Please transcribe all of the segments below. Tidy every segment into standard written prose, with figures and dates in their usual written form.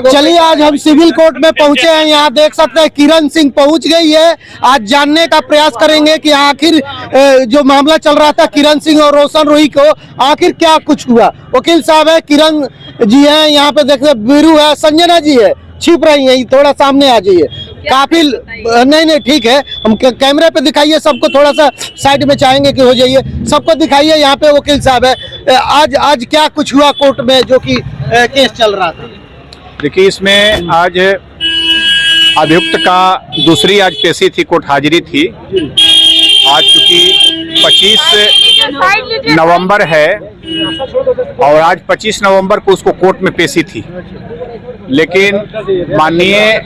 चलिए आज हम सिविल कोर्ट में पहुंचे हैं। यहाँ देख सकते हैं किरण सिंह पहुंच गई है। आज जानने का प्रयास करेंगे कि आखिर जो मामला चल रहा था किरण सिंह और रोशन रोही को, आखिर क्या कुछ हुआ। वकील साहब है, किरण जी हैं, यहाँ पे देखते बीरू है, संजना जी है, छिप रही है, थोड़ा सामने आ जाइए। काफी नहीं ठीक है, हम कैमरे पे दिखाइए सबको, थोड़ा सा साइड में चाहेंगे कि हो जाइए, सबको दिखाइए। यहाँ पे वकील साहब है, आज क्या कुछ हुआ कोर्ट में जो कि केस चल रहा था। देखिए, इसमें आज अभियुक्त का दूसरी आज पेशी थी, कोर्ट हाजिरी थी। आज चूंकि 25 नवंबर है और आज 25 नवंबर को उसको कोर्ट में पेशी थी, लेकिन माननीय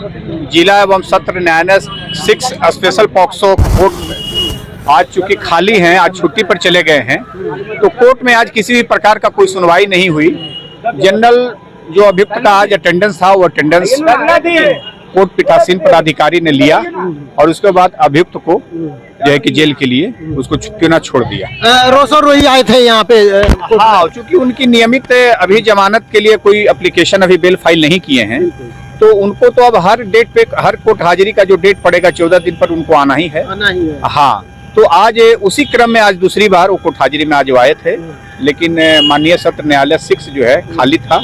जिला एवं सत्र न्यायालय 6 स्पेशल पॉक्सो कोर्ट आज चूंकि खाली हैं, आज छुट्टी पर चले गए हैं, तो कोर्ट में आज किसी भी प्रकार का कोई सुनवाई नहीं हुई। जनरल जो अभियुक्त का आज अटेंडेंस था, वो अटेंडेंस कोर्ट पीठासीन पदाधिकारी ने लिया और उसके बाद अभियुक्त को जो है कि जेल के लिए उसको क्यों ना छोड़ दिया। रोशन रोही आए थे यहाँ पे। हाँ, चूंकि उनकी नियमित अभी जमानत के लिए कोई एप्लीकेशन अभी बेल फाइल नहीं किए हैं, तो उनको तो अब हर डेट पे, हर कोर्ट हाजिरी का जो डेट पड़ेगा 14 दिन पर उनको आना ही है। हाँ, तो आज उसी क्रम में आज दूसरी बार वो कोर्ट हाजिरी में आज आए थे, लेकिन माननीय सत्र न्यायालय 6 जो है खाली था,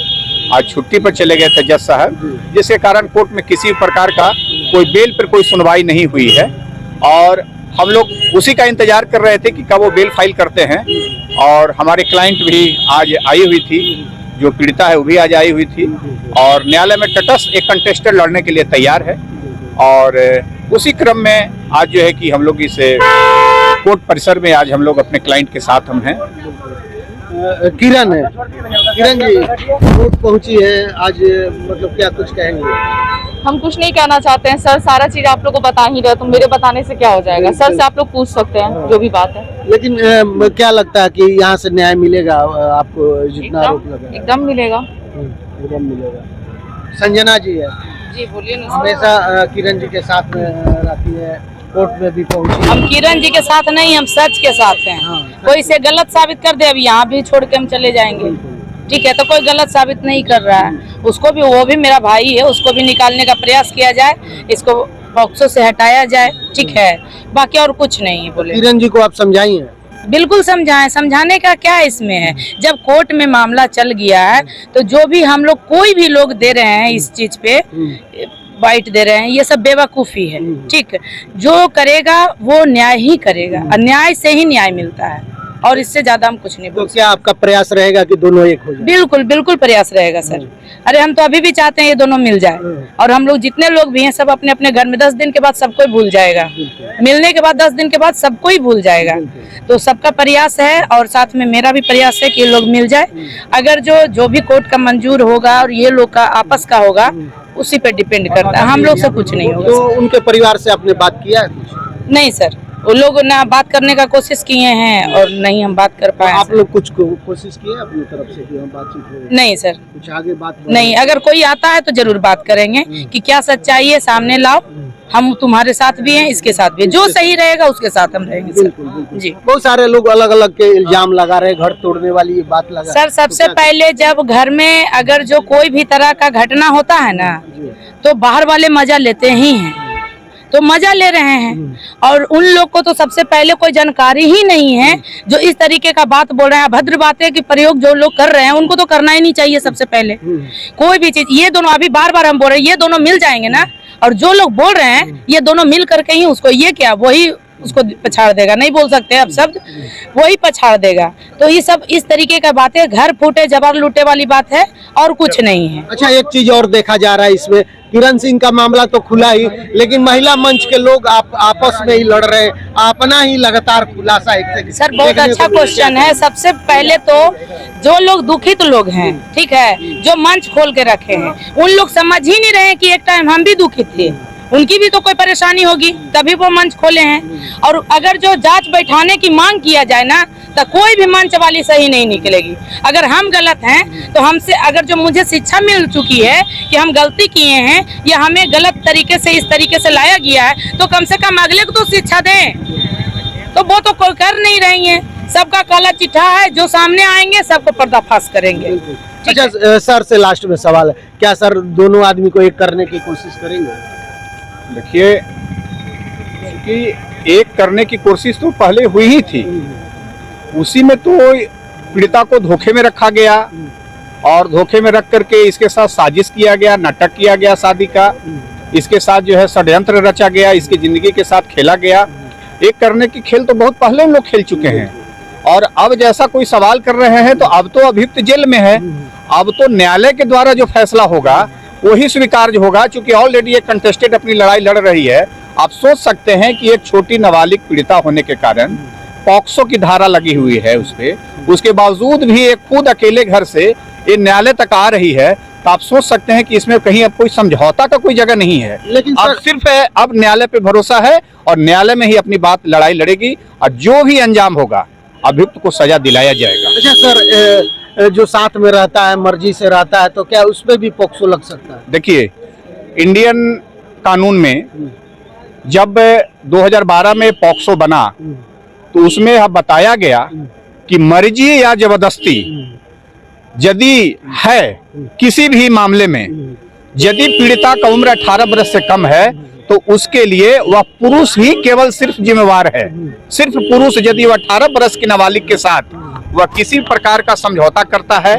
आज छुट्टी पर चले गए थे जज साहब, जिसके कारण कोर्ट में किसी प्रकार का कोई बेल पर कोई सुनवाई नहीं हुई है। और हम लोग उसी का इंतजार कर रहे थे कि कब वो बेल फाइल करते हैं। और हमारे क्लाइंट भी आज आई हुई थी, जो पीड़िता है वो भी आज आई हुई थी, और न्यायालय में तटस्थ एक कंटेस्टेड लड़ने के लिए तैयार है। और उसी क्रम में आज जो है कि हम लोग इस कोर्ट परिसर में आज हम लोग अपने क्लाइंट के साथ हम हैं। किरण है, किरण जी कोर्ट पहुंची है आज, मतलब क्या कुछ कहेंगे। हम कुछ नहीं कहना चाहते हैं सर, सारा चीज आप लोग को बता ही रहे, तो मेरे बताने से क्या हो जाएगा। सर से आप लोग पूछ सकते हैं जो भी बात है। लेकिन क्या लगता है कि यहाँ से न्याय मिलेगा आपको, जितना आरोप लगा? एकदम मिलेगा, एकदम मिलेगा। संजना जी है जी, बोलिए ना। हमेशा किरण जी के साथ में रहती है, कोर्ट में भी पहुंची। हम किरण जी के साथ नहीं, हम सच के साथ हैं। कोई से गलत साबित कर दे, अभी यहाँ भी छोड़ के हम चले जाएंगे, ठीक है। तो कोई गलत साबित नहीं कर रहा है, उसको भी, वो भी मेरा भाई है, उसको भी निकालने का प्रयास किया जाए, इसको बॉक्सों से हटाया जाए, ठीक है। बाकी और कुछ नहीं है। बोले किरण जी को आप समझाइए। बिल्कुल समझाएं, समझाने का क्या इसमें है। जब कोर्ट में मामला चल गया है, तो जो भी हम लोग, कोई भी लोग दे रहे हैं इस चीज पे बाइट दे रहे हैं, ये सब बेवकूफ़ी है, ठीक। जो करेगा वो न्याय ही करेगा, अन्याय से ही न्याय मिलता है, और इससे ज्यादा हम कुछ नहीं बोल सकते। तो क्या आपका प्रयास रहेगा कि दोनों एक हो जाए? बिल्कुल बिल्कुल प्रयास रहेगा सर। अरे हम तो अभी भी चाहते हैं ये दोनों मिल जाए, और हम लोग जितने लोग भी हैं सब अपने अपने घर में 10 दिन के बाद सबको भूल जाएगा, मिलने के बाद 10 दिन के बाद सबको ही भूल जाएगा। तो सबका प्रयास है, और साथ में मेरा भी प्रयास है कि ये लोग मिल जाए। अगर जो भी कोर्ट का मंजूर होगा और ये लोग का आपस का होगा, उसी पे डिपेंड करता है, हम लोग से कुछ नहीं होगा। तो उनके परिवार से आपने बात किया है? नहीं सर, वो लोग ना बात करने का कोशिश किए हैं और नहीं हम बात कर पाए। आप लोग कुछ कोशिश किए अपनी तरफ से कि हम बातचीत हो? नहीं सर, कुछ आगे बात नहीं। अगर कोई आता है तो जरूर बात करेंगे कि क्या सच्चाई है, सामने लाओ, हम तुम्हारे साथ भी हैं, इसके साथ भी, जो सही रहेगा उसके साथ हम रहेंगे सर। जी, बहुत सारे लोग अलग अलग के इल्जाम लगा रहे, घर तोड़ने वाली बात लगा। सर सबसे पहले जब घर में अगर जो कोई भी तरह का घटना होता है ना, तो बाहर वाले मजा लेते ही हैं, तो मजा ले रहे हैं। और उन लोग को तो सबसे पहले कोई जानकारी ही नहीं है, जो इस तरीके का बात बोल रहे हैं, अभद्र बातें की प्रयोग जो लोग कर रहे हैं, उनको तो करना ही नहीं चाहिए। सबसे पहले कोई भी चीज, ये दोनों अभी बार बार हम बोल रहे हैं, ये दोनों मिल जाएंगे ना, और जो लोग बोल रहे हैं ये दोनों मिल करके ही उसको, ये क्या वही उसको पछाड़ देगा, नहीं बोल सकते अब शब्द, वही पछाड़ देगा। तो ये सब इस तरीके का बातें, घर फूटे जबर लूटे वाली बात है, और कुछ नहीं है। अच्छा, एक चीज और देखा जा रहा है इसमें, किरण सिंह का मामला तो खुला ही, लेकिन महिला मंच के लोग आपस में ही लड़ रहे हैं, अपना ही लगातार खुलासा। एक सर बहुत अच्छा क्वेश्चन है। सबसे पहले तो जो लोग दुखित लोग हैं, ठीक है, जो मंच खोल के रखे हैं, उन लोग समझ ही नहीं रहे कि एक टाइम हम भी दुखित थे, उनकी भी तो कोई परेशानी होगी, तभी वो मंच खोले हैं। और अगर जो जांच बैठाने की मांग किया जाए ना, तो कोई भी मंच वाली सही नहीं निकलेगी। अगर हम गलत हैं तो हमसे, अगर जो मुझे शिक्षा मिल चुकी है कि हम गलती किए हैं या हमें गलत तरीके से इस तरीके से लाया गया है, तो कम से कम अगले को तो शिक्षा दें। तो वो तो कोई कर नहीं रही है, सबका काला चिट्ठा है, जो सामने आएंगे सबको पर्दाफाश करेंगे। अच्छा सर से लास्ट में सवाल है, क्या सर दोनों आदमी को एक करने की कोशिश करेंगे? देखिए कि एक करने की कोशिश तो पहले हुई ही थी, उसी में तो पीड़िता को धोखे में रखा गया और धोखे में रख करके इसके साथ साजिश किया गया, नाटक किया गया शादी का, इसके साथ जो है षड्यंत्र रचा गया, इसकी जिंदगी के साथ खेला गया। एक करने की खेल तो बहुत पहले लोग खेल चुके हैं और अब जैसा कोई सवाल कर रहे हैं तो अब तो अभियुक्त जेल में है, अब तो न्यायालय के द्वारा जो फैसला होगा वही स्वीकार्य होगा। चूंकि ऑलरेडी एक कंटेस्टेड अपनी लड़ाई लड़ रही है। आप सोच सकते हैं कि एक छोटी नाबालिग पीड़िता होने के कारण पॉक्सो की धारा लगी हुई है उस पे, उसके बावजूद भी एक खुद अकेले घर से ये न्यायालय तक आ रही है, तो आप सोच सकते हैं कि इसमें कहीं अब कोई समझौता का कोई जगह नहीं है। लेकिन अब सिर्फ अब न्यायालय पे भरोसा है और न्यायालय में ही अपनी बात लड़ाई लड़ेगी और जो भी अंजाम होगा अभियुक्त को सजा दिलाया जाएगा। अच्छा सर, जो साथ में रहता है, मर्जी से रहता है, तो क्या उस पर भी पॉक्सो लग सकता है? देखिए, इंडियन कानून में जब 2012 में पॉक्सो बना तो उसमें अब बताया गया कि मर्जी या जबरदस्ती यदि है किसी भी मामले में, यदि पीड़िता का उम्र 18 वर्ष से कम है तो उसके लिए वह पुरुष ही केवल सिर्फ जिम्मेवार है। सिर्फ पुरुष यदि वह 18 वर्ष की नाबालिग के साथ वह किसी प्रकार का समझौता करता है,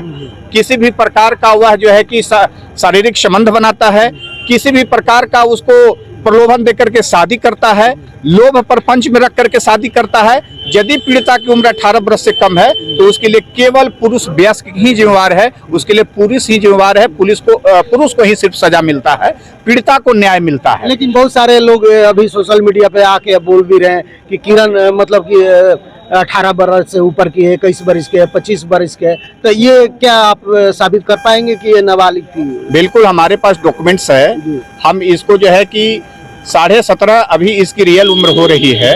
किसी भी प्रकार का वह जो है कि शारीरिक संबंध बनाता है, किसी भी प्रकार का उसको प्रलोभन देकर के शादी करता है, लोभ प्रपंच में रख करके शादी करता है, यदि पीड़िता की उम्र 18 वर्ष से कम है तो उसके लिए केवल पुरुष वयस्क ही जिम्मेवार है, उसके लिए पुरुष ही जिम्मेवार है। पुरुष को ही सिर्फ सजा मिलता है, पीड़िता को न्याय मिलता है। लेकिन बहुत सारे लोग अभी सोशल मीडिया पे आके बोल भी रहे हैं कि किरण मतलब कि 18 वर्ष से ऊपर की है, 21 वर्ष के है, 25 वर्ष के है, तो ये क्या आप साबित कर पाएंगे कि ये नाबालिग थी? बिल्कुल, हमारे पास डॉक्यूमेंट्स है। हम इसको जो है कि 17.5 अभी इसकी रियल उम्र हो रही है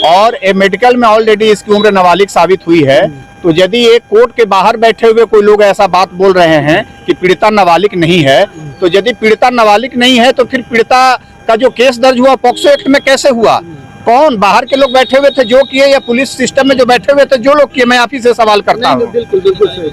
और मेडिकल में ऑलरेडी इसकी उम्र नाबालिग साबित हुई है। तो यदि एक कोर्ट के बाहर बैठे हुए कोई लोग ऐसा बात बोल रहे हैं कि पीड़िता नाबालिग नहीं है, तो यदि पीड़िता नाबालिग नहीं है तो फिर पीड़िता का जो केस दर्ज हुआ पॉक्सो एक्ट में कैसे हुआ? कौन बाहर के लोग बैठे हुए थे जो किए, या पुलिस सिस्टम में जो बैठे हुए थे जो लोग किए? मैं आप ही से सवाल करता हूँ। बिल्कुल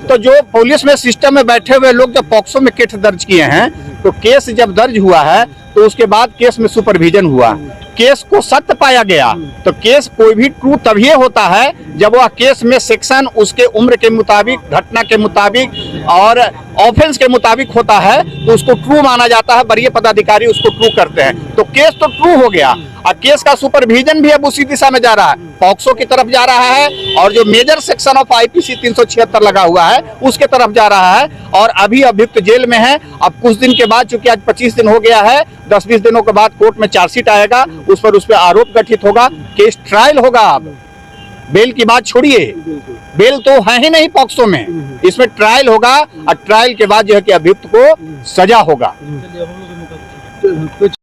तो जो पुलिस में सिस्टम में बैठे हुए लोग जब पॉक्सो में केस दर्ज किए हैं, तो केस जब दर्ज हुआ है तो उसके बाद केस में सुपरविजन हुआ, केस को सत्य पाया गया। तो केस कोई भी ट्रू तभी होता है जब वह केस में सेक्शन उसके उम्र के मुताबिक, घटना के मुताबिक और ऑफेंस के मुताबिक होता है, तो उसको ट्रू माना जाता है। वरीय पदाधिकारी उसको ट्रू करते हैं, तो केस तो ट्रू हो गया। और केस का सुपरविजन भी अब उसी दिशा में जा रहा है, पॉक्सो की तरफ जा रहा है और जो मेजर सेक्शन ऑफ आईपीसी 376 लगा हुआ है उसके तरफ जा रहा है। और अभी अभियुक्त जेल में है। अब कुछ दिन के बाद, चूंकि आज 25 दिन हो गया है, 10-20 दिनों के बाद कोर्ट में चार्जशीट आएगा, उस पर आरोप गठित होगा, केस ट्रायल होगा। अब बेल की बात छोड़िए, बेल तो है ही नहीं पॉक्सो में, इसमें ट्रायल होगा और ट्रायल के बाद जो है कि अभियुक्त को सजा होगा।